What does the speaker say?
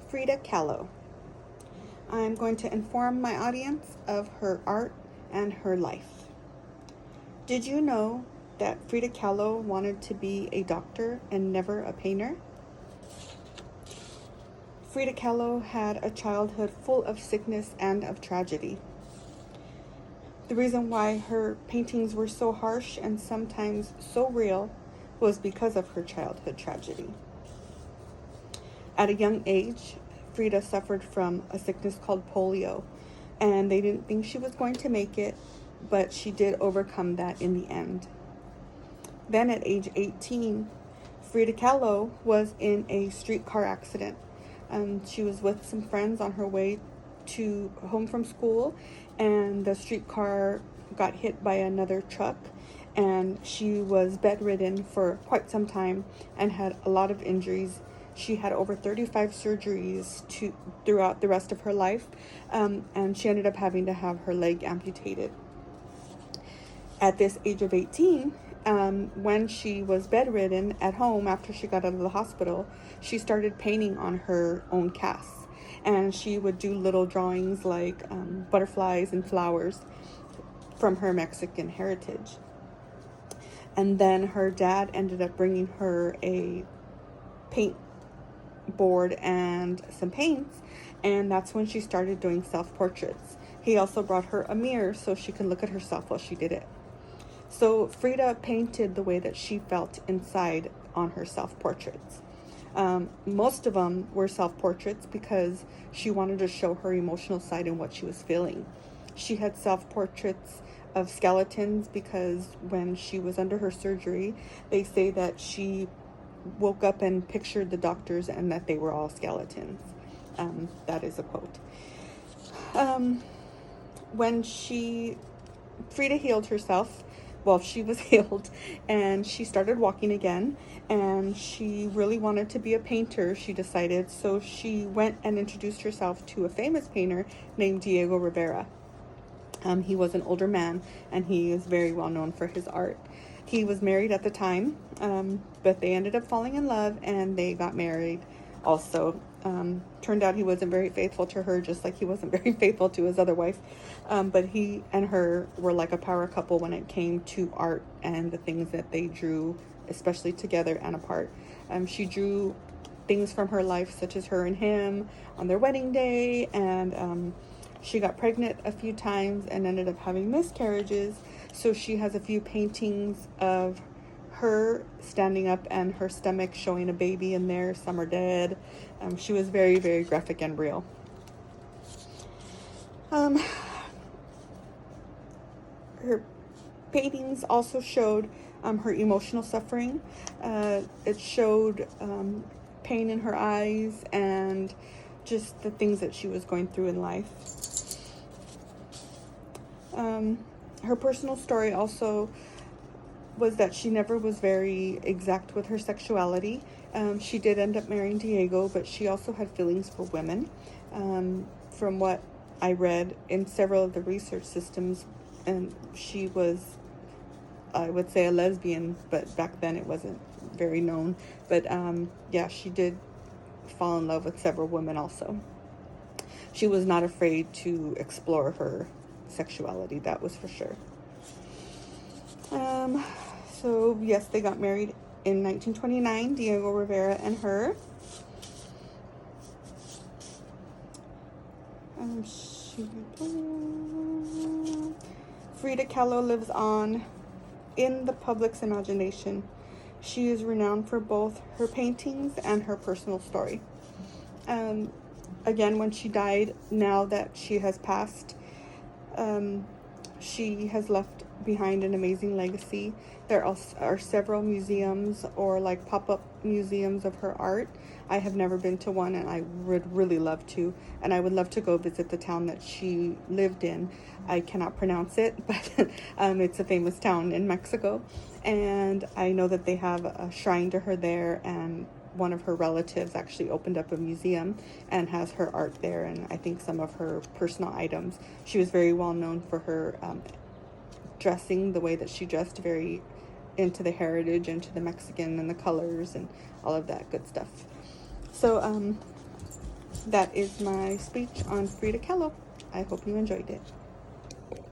Frida Kahlo. I'm going to inform my audience of her art and her life. Did you know that Frida Kahlo wanted to be a doctor and never a painter? Frida Kahlo had a childhood full of sickness and of tragedy. The reason why her paintings were so harsh and sometimes so real was because of her childhood tragedy. At a young age, Frida suffered from a sickness called polio, and they didn't think she was going to make it, but she did overcome that in the end. Then at age 18, Frida Kahlo was in a streetcar accident. She was with some friends on her way to home from school, and the streetcar got hit by another truck, and she was bedridden for quite some time and had a lot of injuries. She had over 35 surgeries throughout the rest of her life, and she ended up having to have her leg amputated. At this age of 18, when she was bedridden at home after she got out of the hospital, she started painting on her own casts. And she would do little drawings like butterflies and flowers from her Mexican heritage. And then her dad ended up bringing her a paint board and some paints, and that's when she started doing self-portraits. He also brought her a mirror so she could look at herself while she did it. So Frida painted the way that she felt inside on her self-portraits. Most of them were self-portraits because she wanted to show her emotional side and what she was feeling. She had self-portraits of skeletons because when she was under her surgery, they say that she woke up and pictured the doctors and that they were all skeletons. That is a quote. When Frida healed herself, well, she was healed, and she started walking again, and she really wanted to be a painter, she decided, so she went and introduced herself to a famous painter named Diego Rivera. He was an older man, and he is very well known for his art. He was married at the time, but they ended up falling in love, and they got married also. Turned out he wasn't very faithful to her, just like he wasn't very faithful to his other wife. But he and her were like a power couple when it came to art and the things that they drew, especially together and apart. She drew things from her life, such as her and him on their wedding day, and she got pregnant a few times and ended up having miscarriages. So she has a few paintings of her standing up and her stomach showing a baby in there. Some are dead. She was very, very graphic and real. Her paintings also showed her emotional suffering. It showed pain in her eyes and just the things that she was going through in life. Her personal story also was that she never was very exact with her sexuality. She did end up marrying Diego, but she also had feelings for women. From what I read in several of the research systems, and she was, I would say, a lesbian, but back then it wasn't very known. But yeah, she did fall in love with several women also. She was not afraid to explore her sexuality, that was for sure. So yes, they got married in 1929, Diego Rivera and her. Frida Kahlo lives on in the public's imagination. She is renowned for both her paintings and her personal story. Again, when she died, now that she has passed, she has left behind an amazing legacy. There are several museums or like pop-up museums of her art. I have never been to one, and I would really love to. And I would love to go visit the town that she lived in. I cannot pronounce it, but it's a famous town in Mexico. And I know that they have a shrine to her there, and one of her relatives actually opened up a museum and has her art there, and I think some of her personal items. She was very well known for her dressing, the way that she dressed, very into the heritage, into the Mexican and the colors and all of that good stuff. So that is my speech on Frida Kahlo. I hope you enjoyed it.